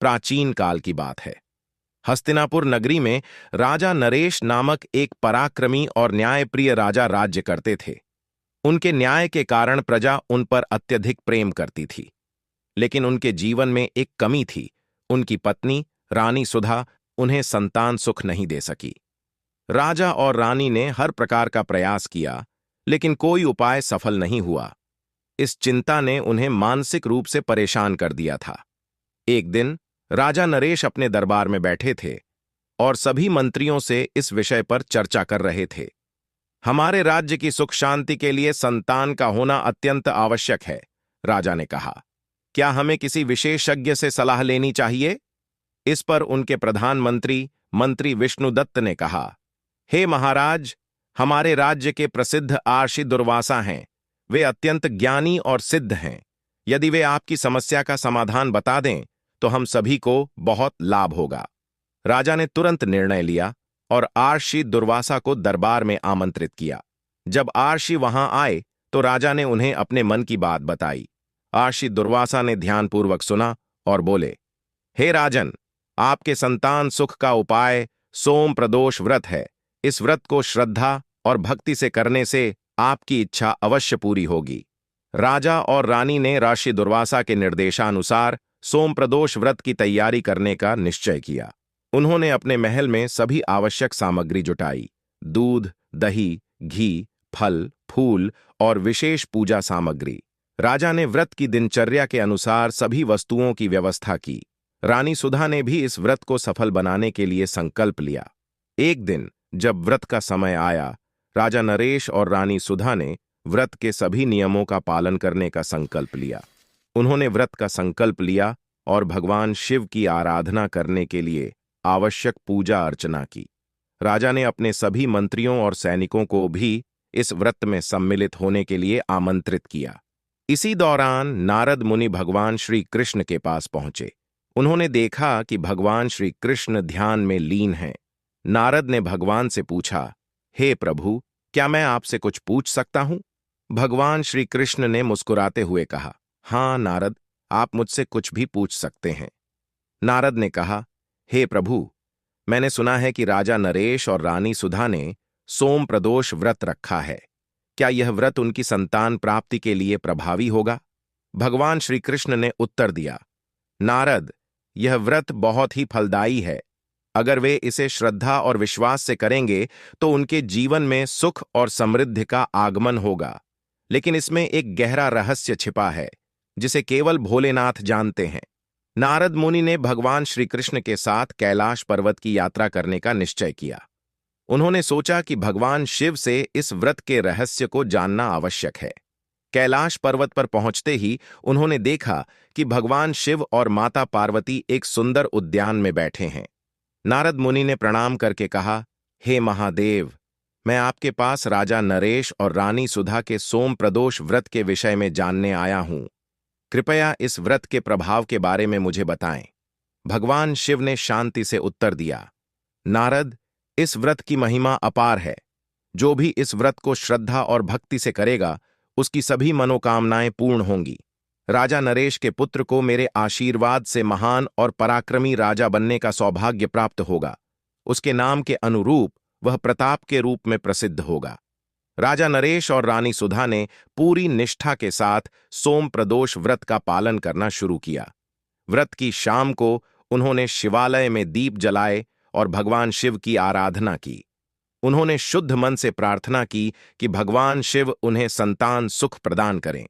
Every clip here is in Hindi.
प्राचीन काल की बात है। हस्तिनापुर नगरी में राजा नरेश नामक एक पराक्रमी और न्यायप्रिय राजा राज्य करते थे। उनके न्याय के कारण प्रजा उन पर अत्यधिक प्रेम करती थी। लेकिन उनके जीवन में एक कमी थी। उनकी पत्नी रानी सुधा उन्हें संतान सुख नहीं दे सकी। राजा और रानी ने हर प्रकार का प्रयास किया, लेकिन कोई उपाय सफल नहीं हुआ। इस चिंता ने उन्हें मानसिक रूप से परेशान कर दिया था। एक दिन राजा नरेश अपने दरबार में बैठे थे और सभी मंत्रियों से इस विषय पर चर्चा कर रहे थे। हमारे राज्य की सुख शांति के लिए संतान का होना अत्यंत आवश्यक है, राजा ने कहा। क्या हमें किसी विशेषज्ञ से सलाह लेनी चाहिए? इस पर उनके प्रधानमंत्री मंत्री विष्णुदत्त ने कहा, हे महाराज, हमारे राज्य के प्रसिद्ध आर्षि दुर्वासा हैं। वे अत्यंत ज्ञानी और सिद्ध हैं। यदि वे आपकी समस्या का समाधान बता दें तो हम सभी को बहुत लाभ होगा। राजा ने तुरंत निर्णय लिया और आर्षि दुर्वासा को दरबार में आमंत्रित किया। जब आर्षि वहां आए तो राजा ने उन्हें अपने मन की बात बताई। आर्षि दुर्वासा ने ध्यानपूर्वक सुना और बोले, हे राजन, आपके संतान सुख का उपाय सोम प्रदोष व्रत है। इस व्रत को श्रद्धा और भक्ति से करने से आपकी इच्छा अवश्य पूरी होगी। राजा और रानी ने ऋषि दुर्वासा के निर्देशानुसार सोम प्रदोष व्रत की तैयारी करने का निश्चय किया। उन्होंने अपने महल में सभी आवश्यक सामग्री जुटाई। दूध, दही, घी, फल, फूल और विशेष पूजा सामग्री। राजा ने व्रत की दिनचर्या के अनुसार सभी वस्तुओं की व्यवस्था की। रानी सुधा ने भी इस व्रत को सफल बनाने के लिए संकल्प लिया। एक दिन जब व्रत का समय आया, राजा नरेश और रानी सुधा ने व्रत के सभी नियमों का पालन करने का संकल्प लिया। उन्होंने व्रत का संकल्प लिया और भगवान शिव की आराधना करने के लिए आवश्यक पूजा अर्चना की। राजा ने अपने सभी मंत्रियों और सैनिकों को भी इस व्रत में सम्मिलित होने के लिए आमंत्रित किया। इसी दौरान नारद मुनि भगवान श्री कृष्ण के पास पहुंचे। उन्होंने देखा कि भगवान श्री कृष्ण ध्यान में लीन हैं। नारद ने भगवान से पूछा, हे प्रभु, क्या मैं आपसे कुछ पूछ सकता हूं? भगवान श्री कृष्ण ने मुस्कुराते हुए कहा, हां नारद, आप मुझसे कुछ भी पूछ सकते हैं। नारद ने कहा, हे प्रभु, मैंने सुना है कि राजा नरेश और रानी सुधा ने सोम प्रदोष व्रत रखा है। क्या यह व्रत उनकी संतान प्राप्ति के लिए प्रभावी होगा? भगवान श्री कृष्ण ने उत्तर दिया, नारद, यह व्रत बहुत ही फलदायी है। अगर वे इसे श्रद्धा और विश्वास से करेंगे तो उनके जीवन में सुख और समृद्धि का आगमन होगा। लेकिन इसमें एक गहरा रहस्य छिपा है, जिसे केवल भोलेनाथ जानते हैं। नारद मुनि ने भगवान श्री कृष्ण के साथ कैलाश पर्वत की यात्रा करने का निश्चय किया। उन्होंने सोचा कि भगवान शिव से इस व्रत के रहस्य को जानना आवश्यक है। कैलाश पर्वत पर पहुंचते ही उन्होंने देखा कि भगवान शिव और माता पार्वती एक सुंदर उद्यान में बैठे हैं। नारद मुनि ने प्रणाम करके कहा, हे महादेव, मैं आपके पास राजा नरेश और रानी सुधा के सोम प्रदोष व्रत के विषय में जानने आया हूं। कृपया इस व्रत के प्रभाव के बारे में मुझे बताएं। भगवान शिव ने शांति से उत्तर दिया, नारद, इस व्रत की महिमा अपार है। जो भी इस व्रत को श्रद्धा और भक्ति से करेगा, उसकी सभी मनोकामनाएं पूर्ण होंगी। राजा नरेश के पुत्र को मेरे आशीर्वाद से महान और पराक्रमी राजा बनने का सौभाग्य प्राप्त होगा। उसके नाम के अनुरूप वह प्रताप के रूप में प्रसिद्ध होगा। राजा नरेश और रानी सुधा ने पूरी निष्ठा के साथ सोम प्रदोष व्रत का पालन करना शुरू किया। व्रत की शाम को उन्होंने शिवालय में दीप जलाए और भगवान शिव की आराधना की। उन्होंने शुद्ध मन से प्रार्थना की कि भगवान शिव उन्हें संतान सुख प्रदान करें।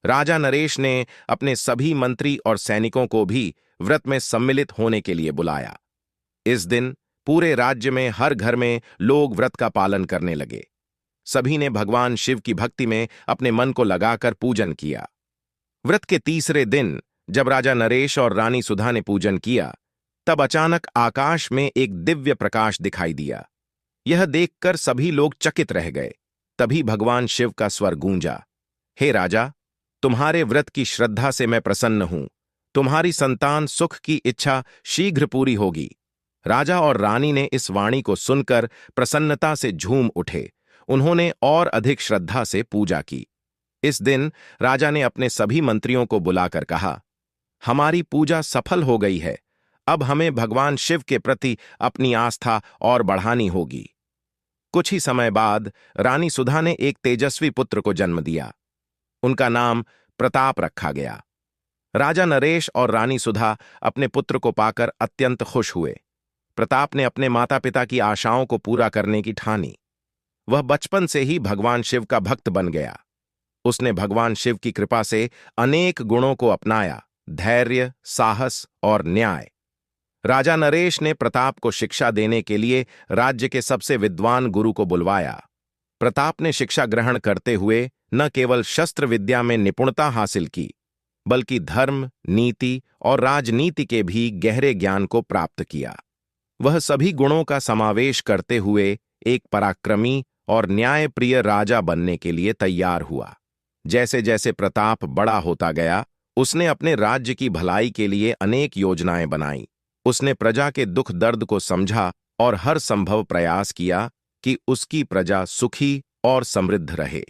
राजा नरेश ने अपने सभी मंत्री और सैनिकों को भी व्रत में सम्मिलित होने के लिए बुलाया। इस दिन पूरे राज्य में हर घर में लोग व्रत का पालन करने लगे। सभी ने भगवान शिव की भक्ति में अपने मन को लगाकर पूजन किया। व्रत के तीसरे दिन जब राजा नरेश और रानी सुधा ने पूजन किया, तब अचानक आकाश में एक दिव्य प्रकाश दिखाई दिया। यह देखकर सभी लोग चकित रह गए। तभी भगवान शिव का स्वर गूंजा, हे राजा, तुम्हारे व्रत की श्रद्धा से मैं प्रसन्न हूं। तुम्हारी संतान सुख की इच्छा शीघ्र पूरी होगी। राजा और रानी ने इस वाणी को सुनकर प्रसन्नता से झूम उठे। उन्होंने और अधिक श्रद्धा से पूजा की। इस दिन राजा ने अपने सभी मंत्रियों को बुलाकर कहा, हमारी पूजा सफल हो गई है। अब हमें भगवान शिव के प्रति अपनी आस्था और बढ़ानी होगी। कुछ ही समय बाद रानी सुधा ने एक तेजस्वी पुत्र को जन्म दिया। उनका नाम प्रताप रखा गया। राजा नरेश और रानी सुधा अपने पुत्र को पाकर अत्यंत खुश हुए। प्रताप ने अपने माता पिता की आशाओं को पूरा करने की ठानी। वह बचपन से ही भगवान शिव का भक्त बन गया। उसने भगवान शिव की कृपा से अनेक गुणों को अपनाया, धैर्य, साहस और न्याय। राजा नरेश ने प्रताप को शिक्षा देने के लिए राज्य के सबसे विद्वान गुरु को बुलवाया। प्रताप ने शिक्षा ग्रहण करते हुए न केवल शस्त्र विद्या में निपुणता हासिल की, बल्कि धर्म, नीति और राजनीति के भी गहरे ज्ञान को प्राप्त किया। वह सभी गुणों का समावेश करते हुए एक पराक्रमी और न्यायप्रिय राजा बनने के लिए तैयार हुआ। जैसे जैसे प्रताप बड़ा होता गया, उसने अपने राज्य की भलाई के लिए अनेक योजनाएं बनाई। उसने प्रजा के दुख दर्द को समझा और हर संभव प्रयास किया कि उसकी प्रजा सुखी और समृद्ध रहे।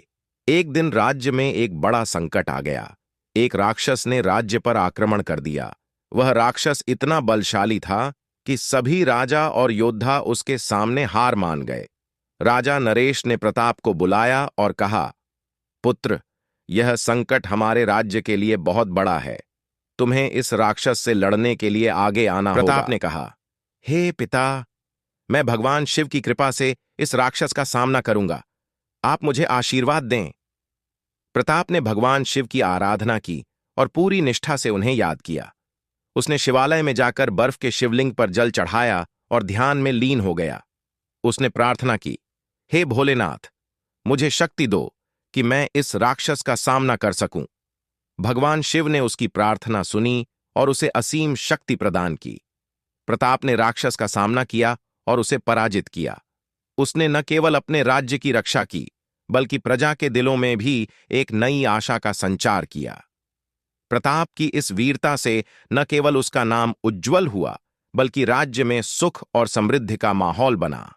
एक दिन राज्य में एक बड़ा संकट आ गया। एक राक्षस ने राज्य पर आक्रमण कर दिया। वह राक्षस इतना बलशाली था कि सभी राजा और योद्धा उसके सामने हार मान गए। राजा नरेश ने प्रताप को बुलाया और कहा, पुत्र, यह संकट हमारे राज्य के लिए बहुत बड़ा है। तुम्हें इस राक्षस से लड़ने के लिए आगे आना होगा। प्रताप ने कहा, हे पिता, मैं भगवान शिव की कृपा से इस राक्षस का सामना करूंगा। आप मुझे आशीर्वाद दें। प्रताप ने भगवान शिव की आराधना की और पूरी निष्ठा से उन्हें याद किया। उसने शिवालय में जाकर बर्फ के शिवलिंग पर जल चढ़ाया और ध्यान में लीन हो गया। उसने प्रार्थना की, हे भोलेनाथ, मुझे शक्ति दो कि मैं इस राक्षस का सामना कर सकूं। भगवान शिव ने उसकी प्रार्थना सुनी और उसे असीम शक्ति प्रदान की। प्रताप ने राक्षस का सामना किया और उसे पराजित किया। उसने न केवल अपने राज्य की रक्षा की, बल्कि प्रजा के दिलों में भी एक नई आशा का संचार किया। प्रताप की इस वीरता से न केवल उसका नाम उज्ज्वल हुआ, बल्कि राज्य में सुख और समृद्धि का माहौल बना।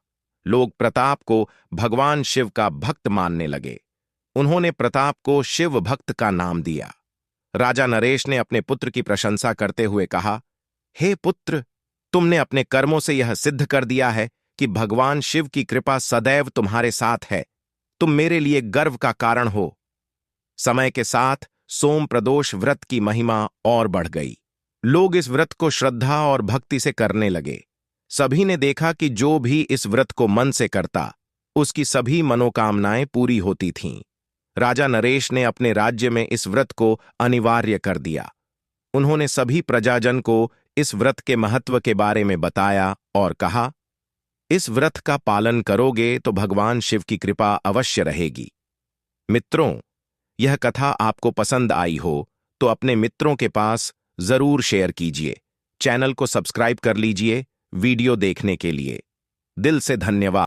लोग प्रताप को भगवान शिव का भक्त मानने लगे। उन्होंने प्रताप को शिव भक्त का नाम दिया। राजा नरेश ने अपने पुत्र की प्रशंसा करते हुए कहा, हे पुत्र, तुमने अपने कर्मों से यह सिद्ध कर दिया है कि भगवान शिव की कृपा सदैव तुम्हारे साथ है। तुम मेरे लिए गर्व का कारण हो। समय के साथ सोम प्रदोष व्रत की महिमा और बढ़ गई। लोग इस व्रत को श्रद्धा और भक्ति से करने लगे। सभी ने देखा कि जो भी इस व्रत को मन से करता, उसकी सभी मनोकामनाएं पूरी होती थीं। राजा नरेश ने अपने राज्य में इस व्रत को अनिवार्य कर दिया। उन्होंने सभी प्रजाजन को इस व्रत के महत्व के बारे में बताया और कहा, इस व्रत का पालन करोगे तो भगवान शिव की कृपा अवश्य रहेगी। मित्रों, यह कथा आपको पसंद आई हो तो अपने मित्रों के पास जरूर शेयर कीजिए। चैनल को सब्सक्राइब कर लीजिए वीडियो देखने के लिए। दिल से धन्यवाद।